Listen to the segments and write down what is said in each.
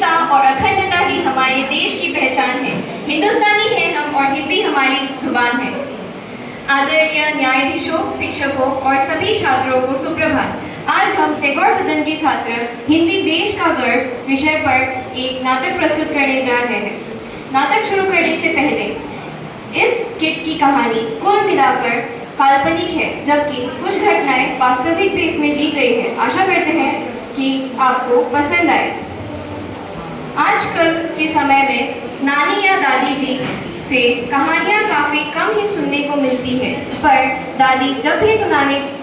एकता और अखंडता ही हमारे देश की पहचान है। हिंदुस्तानी हैं हम और हिंदी हमारी जुबान है। आदरणीय न्यायाधीशों, शिक्षकों और सभी छात्रों को सुप्रभात। आज हम टैगोर सदन के छात्र हिंदी देश का गर्व विषय पर एक नाटक प्रस्तुत करने जा रहे हैं। नाटक शुरू करने से पहले इस किट की कहानी कुल मिलाकर काल्पनिक है, जबकि कुछ घटनाएं वास्तविक देश में ली गई है। आशा करते हैं कि आपको पसंद आए। आजकल के समय में नानी या दादी जी से कहानियाँ काफ़ी कम ही सुनने को मिलती है, पर दादी जब भी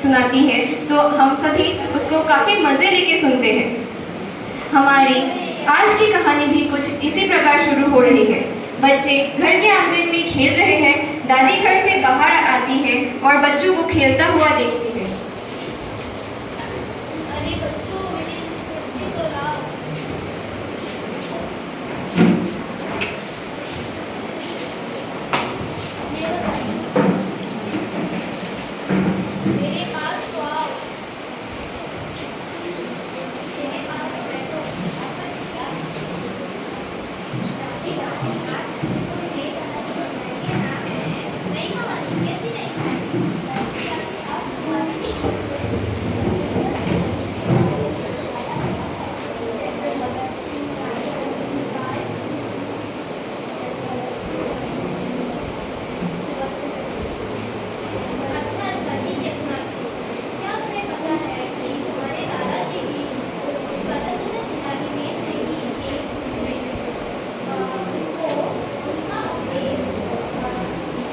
सुनाती है तो हम सभी उसको काफ़ी मज़े लेके सुनते हैं। हमारी आज की कहानी भी कुछ इसी प्रकार शुरू हो रही है। बच्चे घर के आंगन में खेल रहे हैं। दादी घर से बाहर आती है और बच्चों को खेलता हुआ देखती है। अरे बच्चों, मेरी कुर्सी तो लाओ। मेरे पास तो आओ। मेरे पास तो बैठो। नहीं कहानी कैसी नहीं? अच्छा ठीक है, सुनाती हूँ। क्या तुम्हें पता है कि तुम्हारे दादाजी भी स्वतंत्रता सेनानी में से ही एक थे? उनको उनका अपने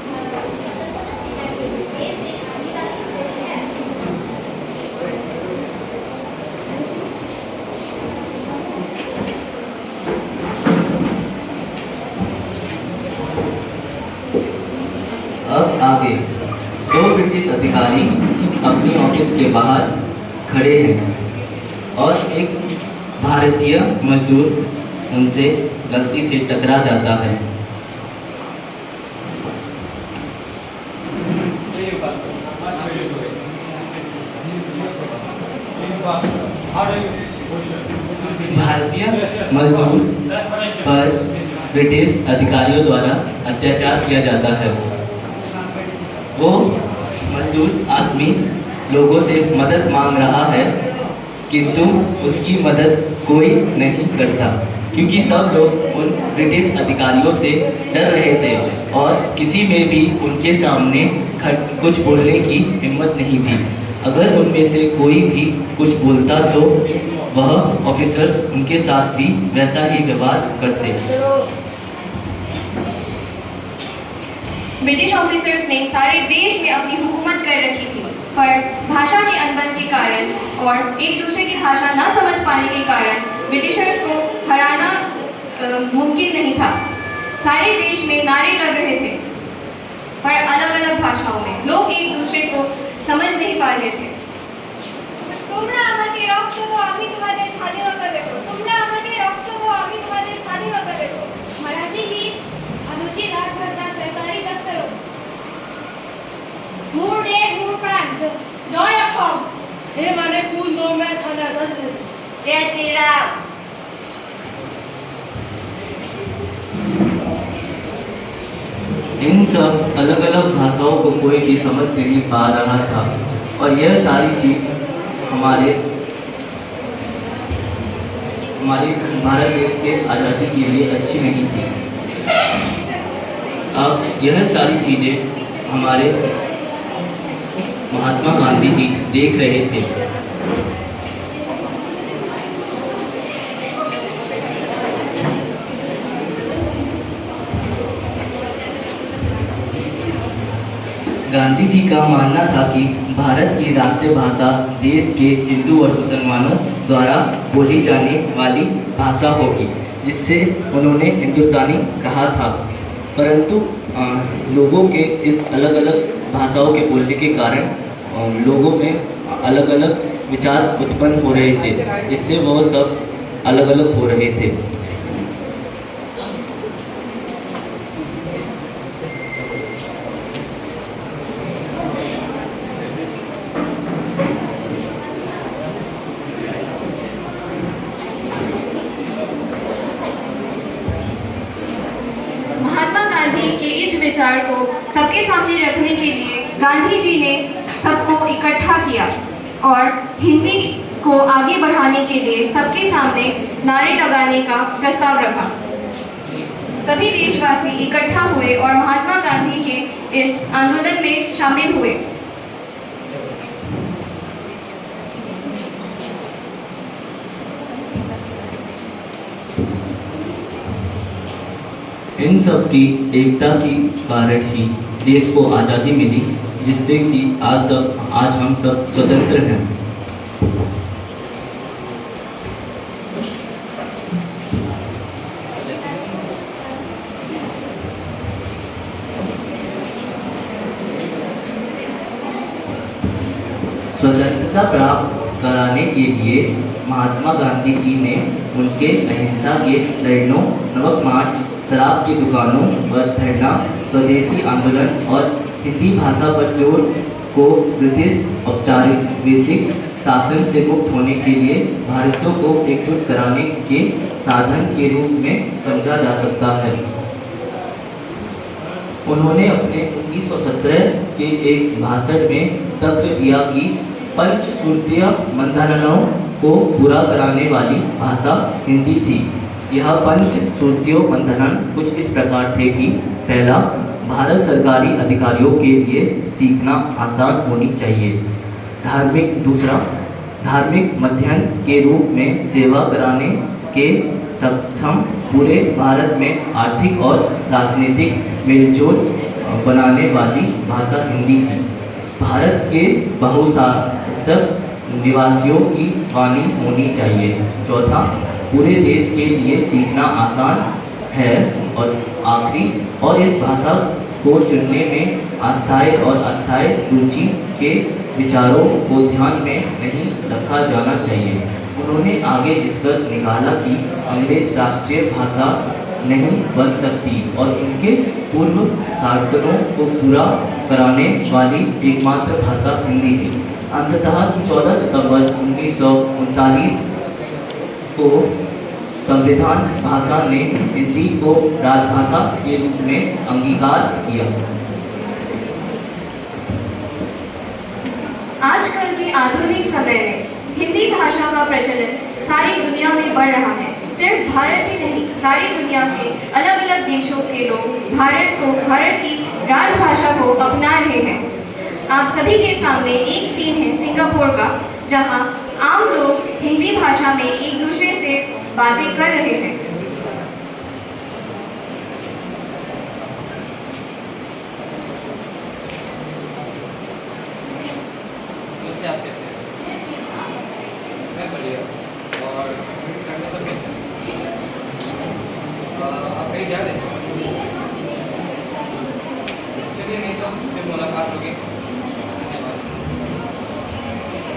स्वतंत्रता सेनानी में से भागीदारी है। अब आगे दो ब्रिटिश अधिकारी अपनी ऑफिस के बाहर खड़े हैं और एक भारतीय मजदूर उनसे गलती से टकरा जाता है। भारतीय मजदूर पर ब्रिटिश अधिकारियों द्वारा अत्याचार किया जाता है। वो मजदूर आदमी लोगों से मदद मांग रहा है, किंतु उसकी मदद कोई नहीं करता, क्योंकि सब लोग उन ब्रिटिश अधिकारियों से डर रहे थे और किसी में भी उनके सामने कुछ बोलने की हिम्मत नहीं थी। अगर उनमें से कोई भी कुछ बोलता तो वह ऑफिसर्स उनके साथ भी वैसा ही व्यवहार करते। ब्रिटिश ऑफिसर्स ने सारे देश में अपनी हुकूमत कर रखी थी, पर भाषा के अनबन के कारण और एक दूसरे की भाषा ना समझ पाने के कारण ब्रिटिशर्स को हराना मुमकिन नहीं था। सारे देश में नारे लग रहे थे, पर अलग अलग भाषाओं में। लोग एक दूसरे को समझ नहीं पा रहे थे। তোমরা আমাকে রক্ত দাও, আমি তোমাদের স্বাধীনতা দেব। তোমরা আমাকে রক্ত দাও, আমি তোমাদের স্বাধীনতা দেব। मराठी गीत अनुचित भाषा सरकारी दफ्तरों। मूड एक मूड प्रांत জয় অসম। हे माने कुल दो में खाना दस देश। জয় শ্রীরাম। इन सब अलग अलग भाषाओं को कोई भी समझ नहीं पा रहा था और यह सारी चीज़ हमारे भारत देश के आज़ादी के लिए अच्छी नहीं थी। अब यह सारी चीज़ें हमारे महात्मा गांधी जी देख रहे थे। गांधी जी का मानना था कि भारत की राष्ट्रीय भाषा देश के हिंदू और मुसलमानों द्वारा बोली जाने वाली भाषा होगी, जिससे उन्होंने हिंदुस्तानी कहा था। परंतु लोगों के इस अलग अलग भाषाओं के बोलने के कारण लोगों में अलग अलग विचार उत्पन्न हो रहे थे, जिससे वह सब अलग अलग हो रहे थे। विचार को सबके सामने रखने के लिए गांधी जी ने सबको इकट्ठा किया और हिंदी को आगे बढ़ाने के लिए सबके सामने नारे लगाने का प्रस्ताव रखा। सभी देशवासी इकट्ठा हुए और महात्मा गांधी के इस आंदोलन में शामिल हुए। इन सब की एकता की कारण ही देश को आज़ादी मिली, जिससे कि आज हम सब स्वतंत्र हैं। स्वतंत्रता प्राप्त कराने के लिए महात्मा गांधी जी ने उनके अहिंसा के लड़नों, नमक मार्च, शराब की दुकानों पर धरना, स्वदेशी आंदोलन और हिंदी भाषा पर जोर को ब्रिटिश औपनिवेशिक शासन से मुक्त होने के लिए भारतीयों को एकजुट कराने के साधन के रूप में समझा जा सकता है। उन्होंने अपने 1917 के एक भाषण में तर्क दिया कि पंचसूत्रीय बंधनों को पूरा कराने वाली भाषा हिंदी थी। यह पंचसूत्रीय बंधन कुछ इस प्रकार थे कि पहला, भारत सरकारी अधिकारियों के लिए सीखना आसान होनी चाहिए। दूसरा, धार्मिक मध्यम के रूप में सेवा कराने के सक्षम पूरे भारत में आर्थिक और राजनीतिक मेलजोल बनाने वाली भाषा हिंदी थी। भारत के बहुभाषक निवासियों की वाणी होनी चाहिए। चौथा, पूरे देश के लिए सीखना आसान है। और आखिरी, और इस भाषा को चुनने में अस्थायी और अस्थायी रुचि के विचारों को ध्यान में नहीं रखा जाना चाहिए। उन्होंने आगे निष्कर्ष निकाला कि अंग्रेज राष्ट्रीय भाषा नहीं बन सकती और उनके पूर्व सार्थकों को पूरा कराने वाली एकमात्र भाषा हिंदी थी। अंततः 14 सितंबर 1939 को संविधान भाषा ने हिंदी को राजभाषा के रूप में अंगीकार किया। आजकल के आधुनिक समय में हिंदी भाषा का प्रचलन सारी दुनिया में बढ़ रहा है। सिर्फ भारत ही नहीं, सारी दुनिया के अलग अलग देशों के लोग भारत की राजभाषा को अपना रहे हैं। आप सभी के सामने एक सीन है सिंगापुर का, जहां आम लोग हिंदी भाषा में एक दूसरे से बातें कर रहे हैं। नमस्ते, आप कैसे हैं? मैं बढ़िया। और घर में सब कैसे हैं? आप कहीं जा रहे हैं? चलिए, नहीं तो फिर मुलाकात होगी।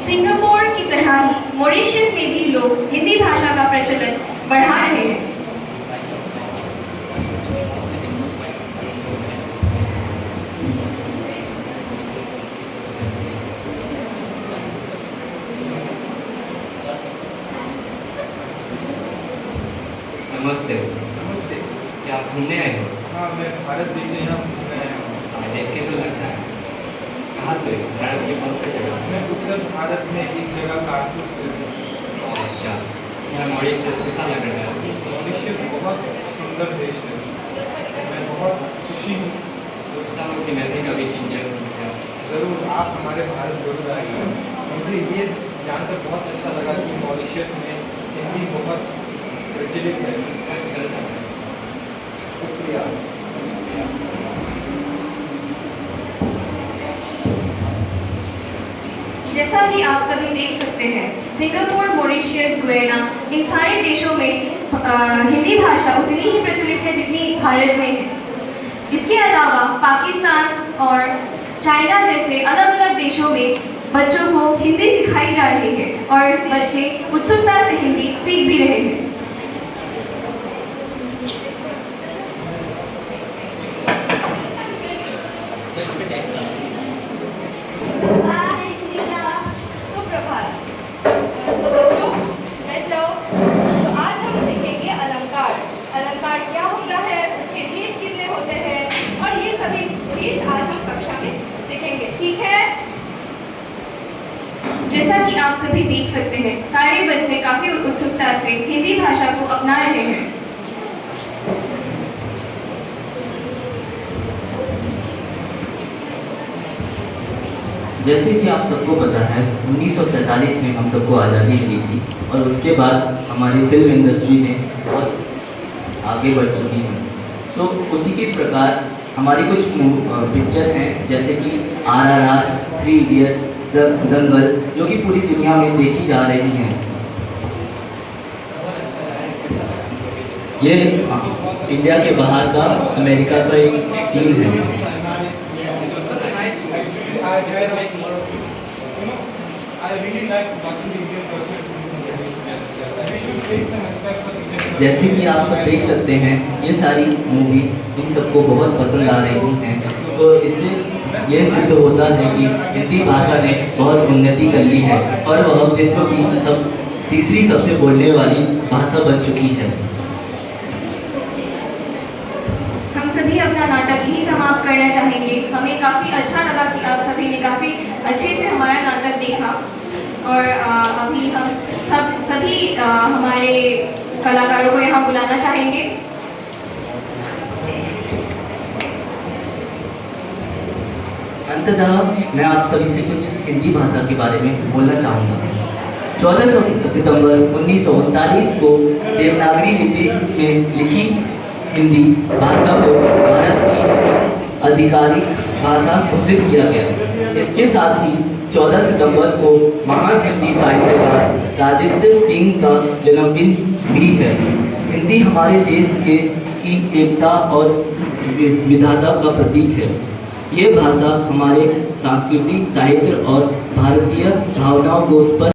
सिंगापुर की तरह ही मॉरिशस में भी लोग हिंदी भाषा का प्रचलन बढ़ा रहे हैं। नमस्ते। नमस्ते। क्या आप घूमने आए हो? हाँ, मैं भारत देश से यहाँ घूमने आया हूँ। देख के तो लगता है। कहाँ से? भारत की कौन सी जगह से? मैं उत्तर भारत में एक जगह कानपुर से हूँ। अच्छा, यहाँ मॉरिशस कैसा लग रहा है? मॉरिशस बहुत सुंदर देश है। मैं बहुत खुशी हूँ। सोचता हूँ कि मैं भी कभी इंडिया घूमूंगा। ज़रूर, आप हमारे भारत जरूर आइए। मुझे ये जानकर बहुत अच्छा लगा कि मॉरिशस में हिंदी बहुत प्रचलित है। शुक्रिया। जैसा कि आप सभी देख सकते हैं, सिंगापुर, मॉरिशस, गुयाना, इन सारे देशों में हिंदी भाषा उतनी ही प्रचलित है जितनी भारत में है। इसके अलावा पाकिस्तान और चाइना जैसे अलग अलग देशों में बच्चों को हिंदी सिखाई जा रही है और बच्चे उत्सुकता से हिंदी सीख भी रहे हैं। सुप्रभात। तो बच्चों, बैठ जाओ। तो आज हम सीखेंगे अलंकार। अलंकार क्या होता है, उसके भेद कितने होते हैं और ये सभी आप सभी देख सकते हैं सारे बच्चे काफी उत्सुकता से हिंदी भाषा को अपना रहे हैं। जैसे कि आप सबको पता है 1947 में हम सबको आज़ादी मिली थी और उसके बाद हमारी फिल्म इंडस्ट्री ने बहुत आगे बढ़ चुकी है। सो उसी के प्रकार हमारी कुछ पिक्चर हैं जैसे कि RRR, 3 इडियट्स, दंगल, जो कि पूरी दुनिया में देखी जा रही हैं। ये इंडिया के बाहर का अमेरिका का एक सीन है। जैसे कि आप सब देख सकते हैं ये सारी मूवी इन सबको बहुत पसंद आ रही हैं, तो इससे यह सिद्ध होता है कि हिंदी भाषा ने बहुत उन्नति कर ली है और वह विश्व की तीसरी सबसे बोलने वाली भाषा बन चुकी है। हम सभी अपना नाटक यही समाप्त करना चाहेंगे। हमें काफ़ी अच्छा लगा कि आप सभी ने काफ़ी अच्छे से हमारा नाटक देखा और अभी हम सभी हमारे कलाकारों को यहाँ बुलाना चाहेंगे। अंततः मैं आप सभी से कुछ हिंदी भाषा के बारे में बोलना चाहूँगा। 14 सितंबर 1939 को देवनागरी लिपि में लिखी हिंदी भाषा को भारत की आधिकारिक भाषा घोषित किया गया। इसके साथ ही 14 सितंबर को महान हिंदी साहित्यकार राजेंद्र सिंह का जन्मदिन भी है। हिंदी हमारे देश की एकता और विविधता का प्रतीक है। ये भाषा हमारे सांस्कृतिक, साहित्य और भारतीय भावनाओं को स्पष्ट